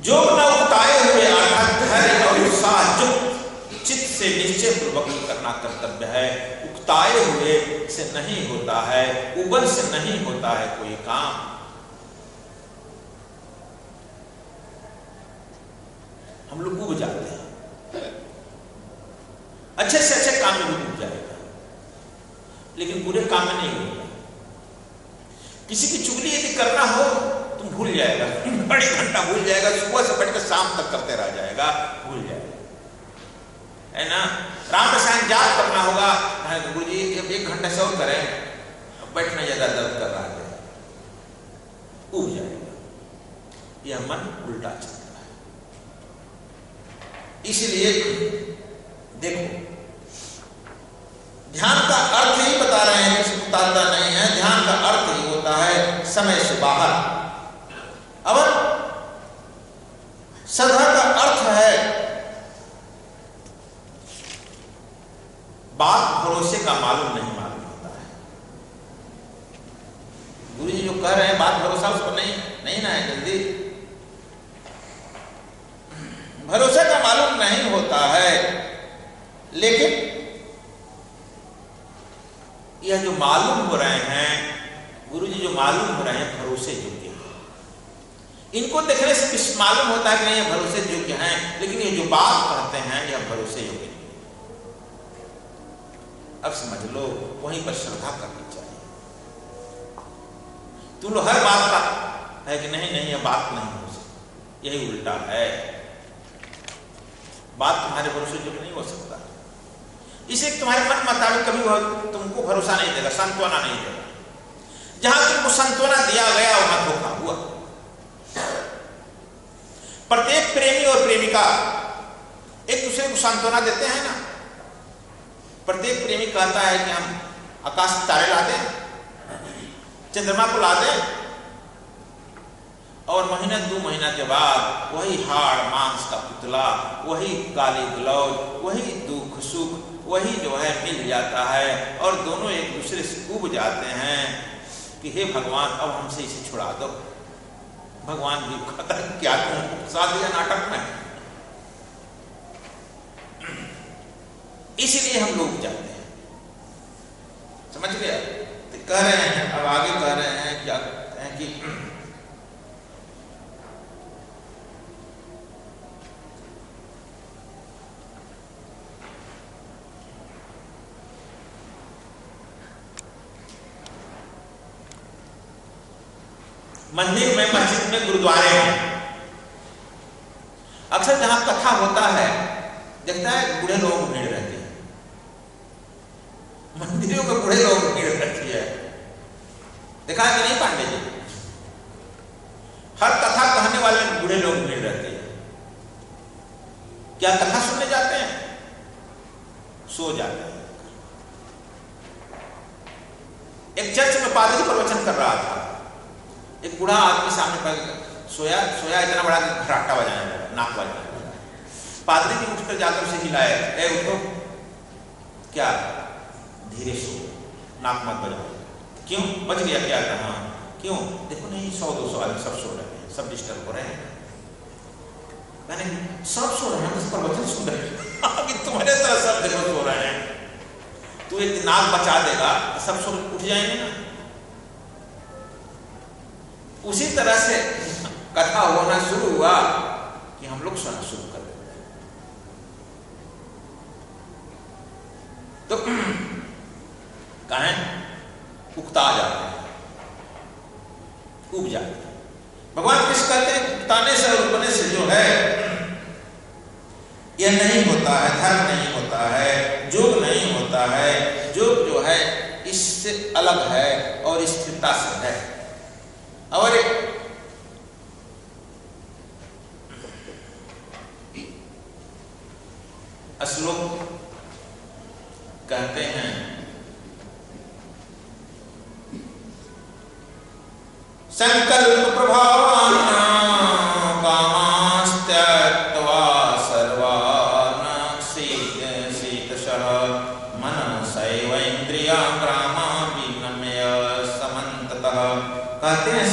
जो न उताए हुए अर्थात धैर्य और उत्साह युक्त चित्त से निश्चय पूर्वक करना कर्तव्य है। उकताए हुए से नहीं होता है, उबल से नहीं होता है कोई काम। हम लोग उब जाते हैं, अच्छे से अच्छे काम में भी उब जाएगा, लेकिन बुरे काम में नहीं होगा। किसी की चुगली यदि करना हो तुम भूल जाएगा, बड़ी घंटा भूल जाएगा, सुबह से बैठ कर शाम तक करते रह जाएगा, भूल जाएगा, है ना। राम रसायन जाप करना होगा, गुरु जी 1 घंटे से और करें, बैठना ज्यादा दर्द कर रहा है, उब जाएगा। यह मन उल्टा चलता है। इसलिए देखो, ध्यान का अर्थ ही बता रहे हैं, कुछ उतारता नहीं है। ध्यान का अर्थ ही होता है समय से बाहर। अब श्रद्धा का अर्थ है बात भरोसे का मालूम नहीं मालूम होता है। गुरु जी जो कह रहे हैं बात भरोसा उस पर नहीं ना है, जल्दी भरोसे का मालूम नहीं होता है। लेकिन यह जो मालूम हो रहे हैं, गुरु जी जो मालूम हो रहे हैं भरोसे योग्य हैं। इनको देखने से मालूम होता है कि नहीं यह भरोसे योग्य हैं, लेकिन ये जो बात कहते हैं यह भरोसे योग्य नहीं। अब समझ लो, वहीं पर श्रद्धा करनी चाहिए। तुम लोग हर बात का है कि नहीं यह बात नहीं हो सकती, यही उल्टा है। बात तुम्हारे भरोसे योग्य नहीं हो सकता, इसे तुम्हारे मन मुताबिक कभी तुमको भरोसा नहीं देगा, सांत्वना नहीं देगा। जहां तुमको सांत्वना दिया गया वहां धोखा हुआ। प्रत्येक प्रेमी और प्रेमिका एक दूसरे को सांत्वना देते हैं ना। प्रत्येक प्रेमी कहता है कि हम आकाश से तारे ला दें, चंद्रमा को ला दें, और महीना 2 महीना के बाद वही हाड़ मांस का पुतला, वही काली ग्लौज, वही दुख सुख, वही जो है मिल जाता है, और दोनों एक दूसरे से उब जाते हैं कि हे भगवान अब हमसे इसे छुड़ा दो। भगवान भी कहता है क्या तुम फंसा दिया नाटक में। इसीलिए हम लोग जाते हैं, समझ गया। तो कह रहे हैं, अब आगे कह रहे हैं, क्या कहते हैं कि मंदिर में, मस्जिद में, गुरुद्वारे में अक्सर जहां कथा होता है देखता है बूढ़े लोग भीड़ रहती है। मंदिरों में बूढ़े लोग भीड़ रहती है, देखा है कि नहीं पांडे जी? हर कथा कहने वाले बूढ़े लोग भीड़ रहती है। क्या कथा सुनने जाते हैं? सो जाते हैं। एक चर्च में पादरी प्रवचन कर रहा था, एक बूढ़ा आदमी सामने पर सोया इतना बड़ा कि खराटा बजाने लगा, नाक बजाने लगा। पादरी ने उठकर जाकर उसे हिलाया, ए उठो, क्या धीरे सो, नाक मत बजाओ। क्यों? बच गया क्या? हाँ क्यों? देखो नहीं 100-200 आदमी सब सो रहे हैं, सब डिस्टर्ब हो रहे हैं। मैंने सब सो रहे हैं, बस प्रवचन सुन रहे हैं कि तुम्हारे तरह सब देखो सो रहे हैं। तू एक नाक बचा देगा तो सब सो उठ जाएंगे ना। उसी तरह से कथा होना शुरू हुआ कि हम लोग सोना शुरू कर देते हैं। तो कहें उकता जाते हैं, उब जाते हैं। भगवान कृष्ण कहते हैं उकताने से और उबने से जो है यह नहीं होता है, धर्म नहीं होता है, योग नहीं होता है। योग जो है इससे अलग है और स्थिरता से है। और एक श्लोक कहते हैं, संकल्प प्रभावान कामास्त्यक्त्वा सर्वान् शीतशः मनसैवेन्द्रियां ग्रामाभिगम्य समन्ततः। कहते हैं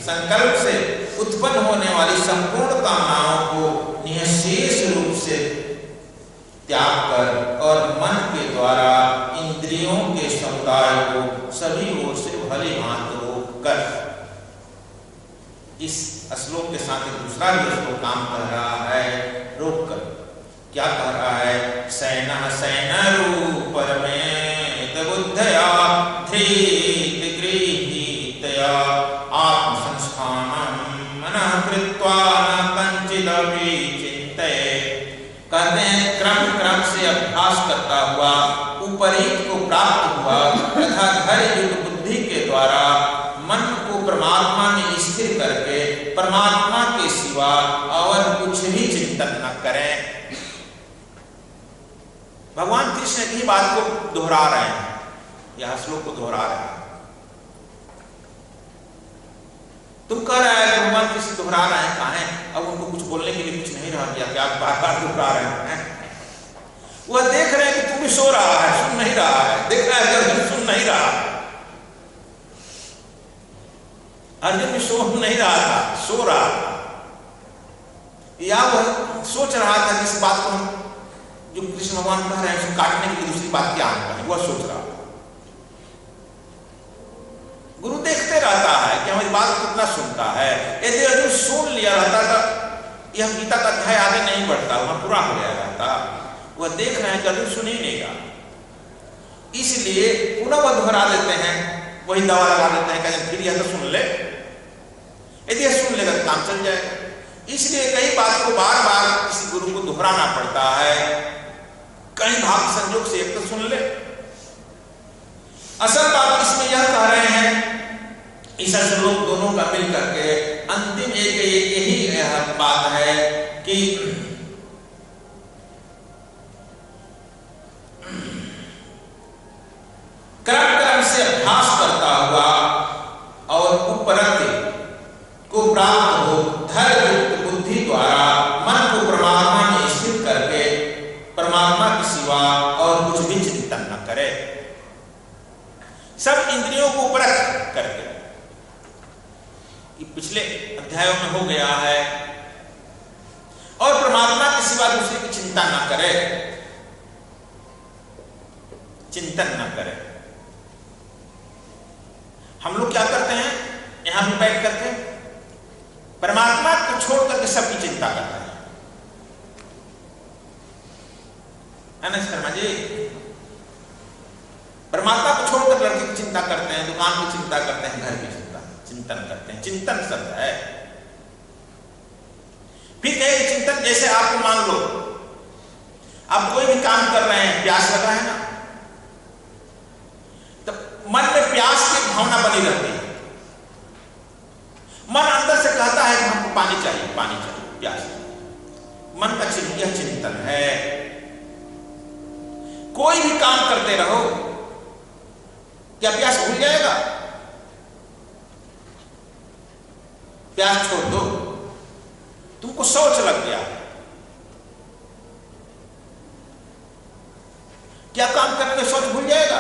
संकल्प से उत्पन्न होने वाली संपूर्ण कामनाओं को निःशेष रूप से त्याग कर और मन के द्वारा इंद्रियों के समुदाय को सभी ओर से भली भांति रोक कर। इस श्लोक के साथ एक दूसरा भी श्लोक काम कर रहा है, रोक कर। क्या कह रहा है? सैनः सैनरूपरमेत बुद्धया धीत गृहीतया आत्मसंस्थानं मनः कृत्वा न कंचिदपि चिन्तयेत्। कहते हैं क्रम क्रम से अभ्यास करता हुआ उपरीत को प्राप्त हुआ तथा धैर्य युक्त बुद्धि के द्वारा मन को परमात्मा में स्थिर करके परमात्मा के सिवा और कुछ भी चिंतन न करें। भगवान कृष्ण की बात को दोहरा रहे हैं, यह श्लोक को दोहरा रहे हैं। तुम कह रहे हैं भगवान कृष्ण दोहरा रहे हैं, कहा है? अब उनको कुछ बोलने के लिए कुछ नहीं रह गया, क्या बार बार दोहरा रहे हैं? वह देख रहे हैं कि तू भी सो रहा है, सुन नहीं रहा है, देख रहा है अर्जुन सुन नहीं रहा है। अर्जुन भी सो नहीं रहा था, सो रहा था, या वह सोच रहा था कि इस बात को हम जो कृष्ण भगवान कह रहे हैं उसको काटने के लिए दूसरी बात क्या है, वह सोच रहा था। गुरु देखते रहता है कि हमारी बात कितना सुनता है। यदि अर्जुन सुन लिया रहता तो यह गीता का अध्याय आगे नहीं बढ़ता, वह पूरा हो गया रहता। वह देख रहे हैं कि अर्जुन सुन ही नहीं गा, इसलिए पुनः वह दोहरा देते हैं, वही दवा लगा देते हैं कि फिर यह तो सुन ले। यदि यह सुन लेगा तो काम चल जाएगा। इसलिए कई बात को बार बार किसी गुरु को दोहराना पड़ता है। कई भाग संयोग से एक तो सुन ले। असल बात इसमें यह कह रहे हैं, इस श्लोक दोनों का मिल करके अंतिम एक यही बात है कि क्रम क्रम से अभ्यास करता हुआ और उपरत को प्राप्त हो धैर्य बुद्धि द्वारा मन को परमात्मा में स्थित करके परमात्मा के सिवा और कुछ भी चिंतन न करे। सब इंद्रियों को उपरत करके, पिछले अध्यायों में हो गया है, और परमात्मा के सिवा दूसरे की चिंता न करे, चिंतन न करे। हम लोग क्या करते हैं? यहां भी बैठ करके परमात्मा को छोड़ करके सबकी चिंता करते हैं, है ना शर्मा जी? परमात्मा को छोड़कर लड़के की चिंता करते हैं, दुकान की चिंता करते हैं, घर की चिंतन करते हैं। चिंतन शब्द है। फिर कहे चिंतन, जैसे आपको मान लो आप कोई भी काम कर रहे हैं, प्यास लगा है ना, तो मन में प्यास की भावना बनी रहती है। मन अंदर से कहता है कि हमको पानी चाहिए, पानी चाहिए, प्यास। मन का यह चिंतन है। कोई भी काम करते रहो, क्या प्यास भूल जाएगा? प्यास छोड़ दो, तुमको सोच लग गया, क्या काम करने में सोच भूल जाएगा?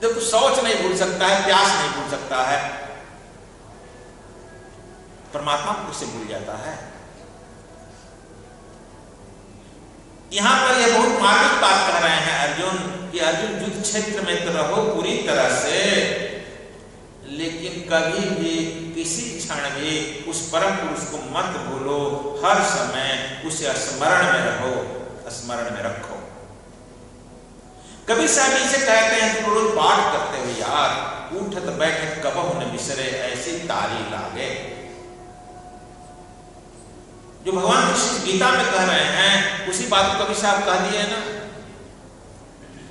जब सोच नहीं भूल सकता है, प्यास नहीं भूल सकता है, परमात्मा को किससे भूल जाता है? यहां पर यह बहुत मार्मिक बात कह रहे हैं अर्जुन कि अर्जुन युद्ध क्षेत्र में तो रहो पूरी तरह से, लेकिन कभी भी किसी क्षण भी उस परम पुरुष को मत भूलो। हर समय उसे स्मरण में रहो, स्मरण में रखो। कभी स्वामी से कहते हैं तुम रोज पाठ करते हो यार, उठत बैठत कबहु न बिसरे ऐसी तारी लागे। जो भगवान कृष्ण गीता में कह रहे हैं उसी बात को कभी साहब कह दिए ना।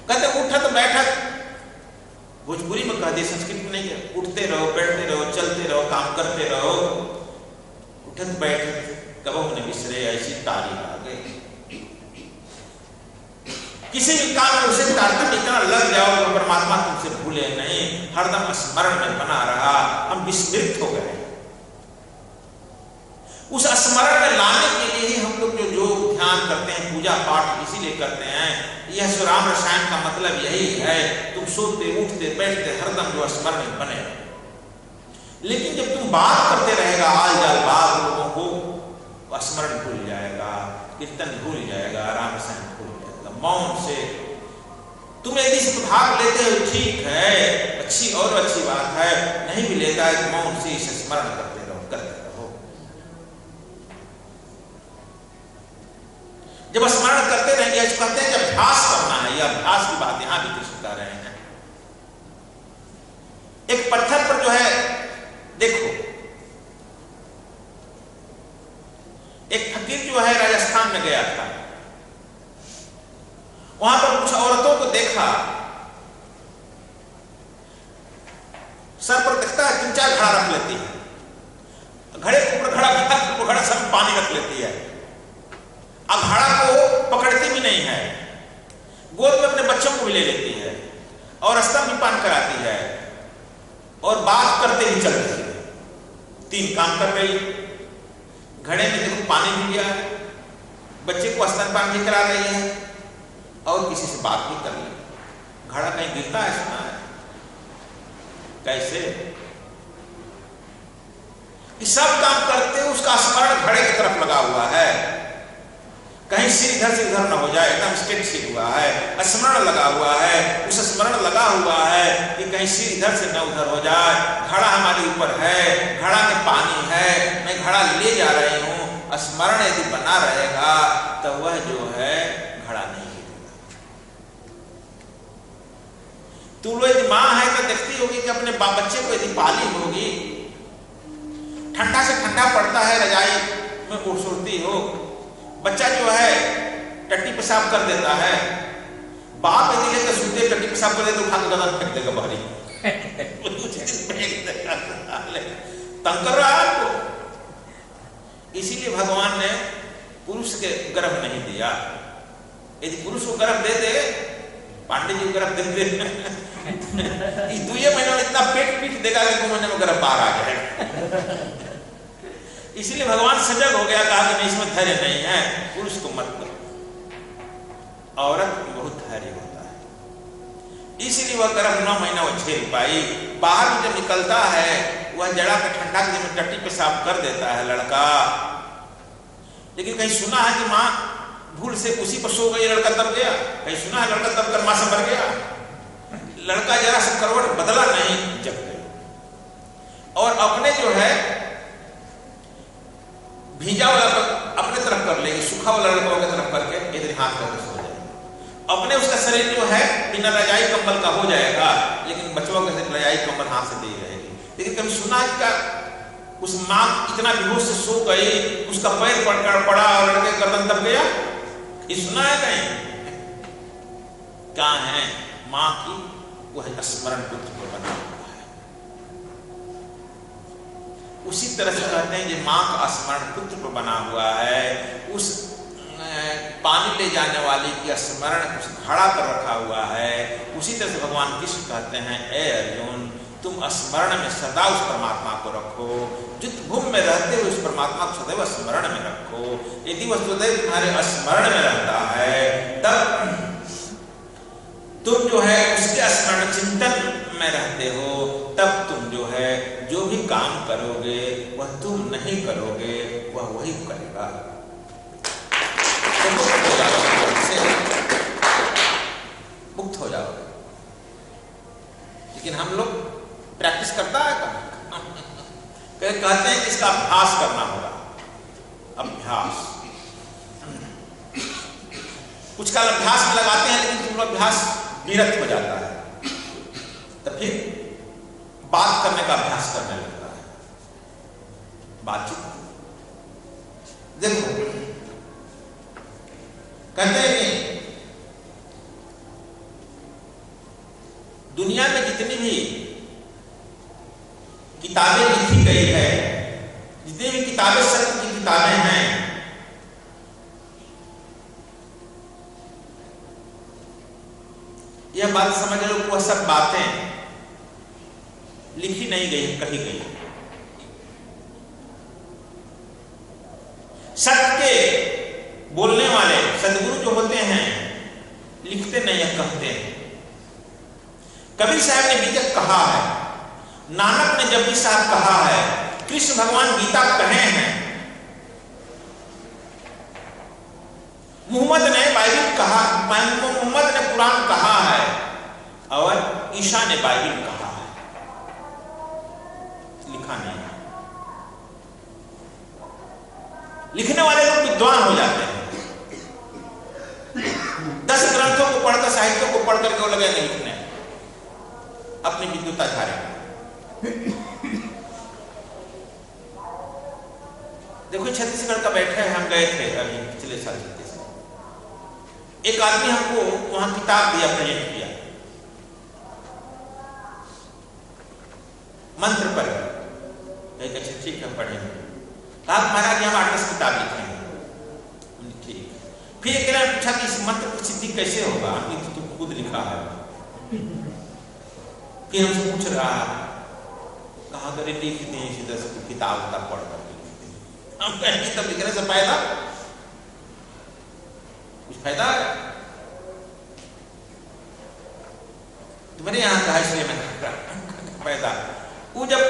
कहते उठत बैठत, भोजपुरी में कह दिए, संस्कृत में नहीं है। उठते रहो, बैठते रहो, चलते रहो, काम करते रहो, उठत बैठत कबहु न बिसरे ऐसी तारी लागे। किसी भी काम में उसे तारतम्य इतना लग जाओ तो परमात्मा तुमसे भूले नहीं, हरदम स्मरण में बना रहा। हम विस्मृत हो गए। उस स्मरण में लाने के लिए ही हम लोग जो ध्यान करते हैं, पूजा पाठ इसीलिए करते हैं। यह सुराम रसायन का मतलब यही है, तुम सोते उठते बैठते हरदम जो स्मरण में बने। बात करते रहेगा आल जाल बात, लोगों को स्मरण भूल जाएगा, कीर्तन भूल जाएगा, राम सहन भूल जाएगा। मौन से तुम यदि इसमें भाग लेते हो ठीक है, अच्छी और अच्छी बात है, नहीं भी लेता है तो मौन से इसे स्मरण करते रहो, करते रहो। जब स्मरण करते रहेंगे, कहते हैं कि अभ्यास करना है, यह अभ्यास की बात यहां भी कृष्ण कह रहे हैं। एक पत्थर पर जो है देखो, एक फकीर जो है राजस्थान में गया था, वहां पर कुछ औरतों को देखा, सर पर दिखता है 3-4 घड़ा रख लेती है, घड़े के ऊपर घड़ा सर में पानी रख लेती है, घड़ा को पकड़ती भी नहीं है, गोद में अपने बच्चों को भी ले लेती है और स्तन भी पान कराती है और बात करते ही चल रही है। 3 काम कर रही, घड़े में देखो पानी भी लिया है, बच्चे को स्तनपान भी करा रही है और किसी से बात भी कर रही। घड़ा कहीं गिरता है, सुना है कैसे? ये सब काम करते उसका स्मरण घड़े की तरफ लगा हुआ है, कहीं सिर इधर से उधर न हो जाए, एकदम स्ट्रेट सिर हुआ है, स्मरण लगा हुआ है, उस स्मरण लगा हुआ है कि कहीं सिर इधर से न उधर हो जाए। घड़ा हमारे ऊपर है, घड़ा में पानी है, मैं घड़ा ले जा रही हूँ, स्मरण यदि बना रहेगा तो वह जो है घड़ा नहीं गिरेगा। तू लोग यदि माँ है तो देखती होगी कि अपने बच्चे को यदि पाली होगी, ठंडा से ठंडा पड़ता है, रजाई में उड़सुड़ती हो, बच्चा जो है टट्टी पेशाब कर देता है, बाप यदि लेकर सुनते टट्टी पेशाब कर दे तो उठा के गला फेंक देगा बाहरी, तंग कर रहा है आपको। इसीलिए भगवान ने पुरुष के गर्भ नहीं दिया। यदि पुरुष को गर्भ दे दे, पांडे जी को गर्भ दे दे, इस 2 महीनों में इतना पेट पीट देगा कि 2 महीने में गर्भ बाहर आ जाएगा। इसलिए भगवान सजग हो गया, कहा कि नहीं इसमें धैर्य नहीं है, पुरुष को मत करो। औरत में बहुत धैर्य होता है, इसलिए वह गर्भ 9 महीना वो झेल पाई। बाहर में जब निकलता है वह जड़ा के ठंडा के में टट्टी पेशाब कर देता है लड़का, लेकिन कहीं सुना है कि माँ भूल से उसी पर सो गई, लड़का दब गया? कहीं सुना है लड़का दब कर माँ से मर गया? लड़का जरा से करवट बदला नहीं, जग गया और अपने जो है भीजा वाला अपने तरफ कर लेगी, सूखा वाला लड़कों की तरफ करके इधर हाथ करके सो जाएगा। अपने उसका शरीर जो है बिना रजाई कंबल का हो जाएगा, लेकिन बच्चों के रजाई कंबल हाथ से दी रहेगी। लेकिन कभी सुना क्या उस माँ इतना बेहोश से सो गई, उसका पैर पड़कर पड़ा और लड़के गर्दन दब गया? ये सुना है कहीं? कहाँ है माँ की वह स्मरण पुत्र को बना हुआ है। उसी तरह से कहते हैं कि माँ का स्मरण पुत्र पर बना हुआ है, उस पानी ले जाने वाली की स्मरण उस घड़ा पर रखा हुआ है। उसी तरह से भगवान कृष्ण कहते हैं, ए अर्जुन तुम स्मरण में सदा उस परमात्मा को रखो, जित भूमि में रहते हुए उस परमात्मा को सदैव स्मरण में रखो। यदि वह सदैव तुम्हारे स्मरण में रहता है तब तुम जो है उसके स्मरण चिंतन में रहते हो, तब तुम जो है जो भी काम करोगे वह तुम नहीं करोगे, वह वही करेगा। मुक्त हो जाओगे। लेकिन हम लोग प्रैक्टिस करता है कहते हैं कि इसका अभ्यास करना होगा। अभ्यास कुछ काल अभ्यास में लगाते हैं, लेकिन तुम अभ्यास विरक्त हो जाता है, तो फिर बात करने का अभ्यास करने लगता है। बातचीत देखो कहते हैं कि दुनिया में जितनी भी किताबें लिखी गई है, जितनी भी किताबें सत्य की किताबें हैं, यह बात समझ लो वह सब बातें लिखी नहीं गई, कही गई। सत्य के बोलने वाले सदगुरु जो होते हैं लिखते नहीं, कहते हैं। कबीर साहब ने भी जब कहा है, नानक ने जब भी साहब कहा है कृष्ण भगवान गीता कहे हैं, मोहम्मद ने बाइबिल कहा, मोहम्मद ने कुरान कहा है और ईसा ने बाइबिल कहा है, लिखा नहीं है। लिखने वाले लोग विद्वान हो जाते हैं, 10 ग्रंथों को पढ़कर, साहित्यों को पढ़कर के वो लगे लिखने, अपनी विद्वता झारे। देखो छत्तीसगढ़ का बैठे हैं, हम गए थे अभी पिछले साल छत्तीसगढ़। एक आदमी हमको वहां किताब दिया, प्रेजेंट किया, मंत्र पर। अच्छा ठीक है पढ़ेंगे। कहा महाराज हम 8-10 किताब लिखेंगे। ठीक। फिर एक ने पूछा कि इस मंत्र की सिद्धि कैसे होगा? हमने तो खुद लिखा है। फिर हमसे पूछ रहा है, कहा करे लिख दें इसी 10 किताब तक पढ़ कर हम कहेंगे तब लिखने से फायदा, कुछ फायदा है तुम्हारे यहाँ का? इसलिए मैंने फायदा वो जब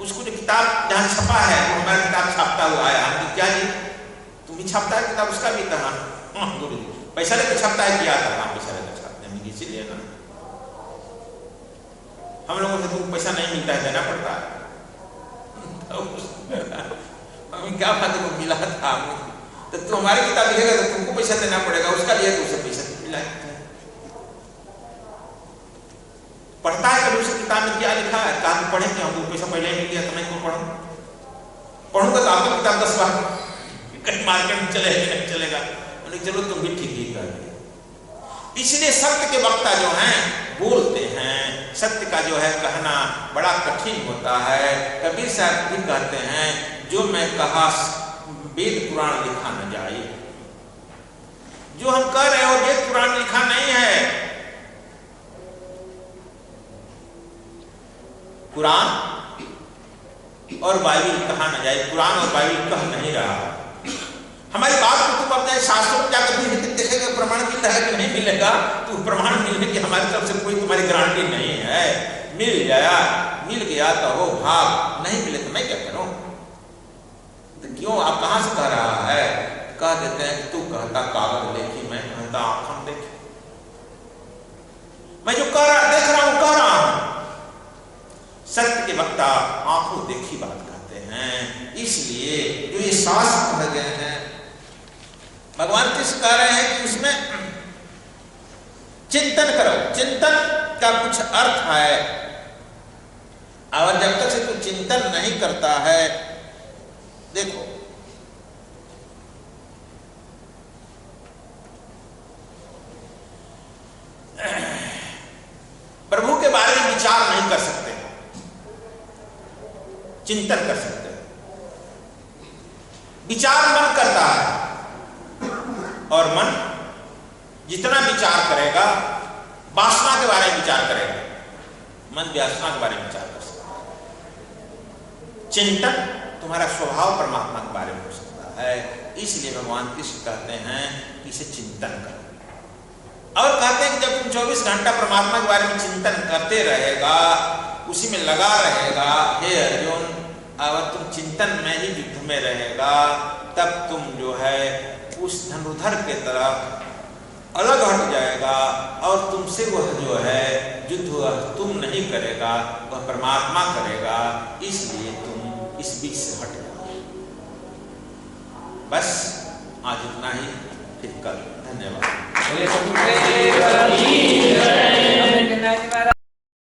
उसको जो किताब जहाँ छपा है वो हमारा किताब छापता हुआ आया, हम क्या जी तुम भी छापता है किताब? उसका भी कहा गुरु जी पैसा लेकर छापता है, किया था हाँ पैसा लेकर छापते हैं, इसीलिए ना हम लोगों से तुम पैसा नहीं मिलता है, देना पड़ता है। हमें क्या बात को मिला था, तो तुम हमारी किताब लिखेगा तो तुमको पैसा देना पड़ेगा, उसका लिए तो उसे पैसा मिला। पढ़ता है कभी उसे किताब में क्या लिखा है? कहा कि पढ़ेंगे हम, तो पैसा पहले मिल गया तो मैं क्यों पढ़ूंगा? तो आपको किताब 10 बार कहीं मार्केट में चलेगा नहीं चलेगा, चलो तुम भी ठीक ही कर रहे। इसलिए सत्य के वक्ता जो हैं बोलते हैं, सत्य का जो है कहना बड़ा कठिन होता है। कबीर साहब भी कहते हैं जो मैं कहा वेद पुराण लिखा न जाए। जो हम कह रहे हो वेद पुराण लिखा नहीं है, कुरान और बाइबिल कहा न जाए, कुरान और बाइबिल कह नहीं रहा। हमारी बात को तुम अपने शास्त्रों में जाकर देखेगा प्रमाण मिल रहा है कि नहीं मिलेगा, तो प्रमाण मिलने की हमारी तरफ से कोई तुम्हारी गारंटी नहीं है। मिल गया तो हो भाग, नहीं मिले तो मैं क्या करूं? तो क्यों आप कहां से कह रहा है? कह देते हैं कि तू कहता कागज देखी, मैं कहता आंखें देखी। मैं जो कह रहा देख रहा हूं कह रहा हूं। सत्य के वक्ता आंखों देखी बात कहते हैं। इसलिए जो ये शास्त्र कहे गए हैं, भगवान कृष्ण कह रहे हैं कि उसमें चिंतन करो। चिंतन का कुछ अर्थ है, और जब तक से तू चिंतन नहीं करता है, देखो प्रभु के बारे में विचार नहीं कर सकते, चिंतन कर सकते। विचार मन करता है, और मन जितना विचार करेगा वासना के बारे में विचार करेगा, मन वासना के बारे में विचार कर सकता है। चिंतन तुम्हारा स्वभाव परमात्मा के बारे में हो सकता है। इसलिए भगवान कृष्ण कहते हैं कि इसे चिंतन करो, और कहते हैं कि जब तुम 24 घंटा परमात्मा के बारे में चिंतन करते रहेगा, उसी में लगा रहेगा हे अर्जुन, और तुम चिंतन में ही युद्ध में रहेगा, तब तुम जो है उस धनुर्धर के तरफ अलग हट जाएगा, और तुमसे वह जो है युद्ध तुम नहीं करेगा, वह परमात्मा करेगा। इसलिए तुम इस बीच से हट जाओ। बस आज इतना ही, फिर कल। धन्यवाद।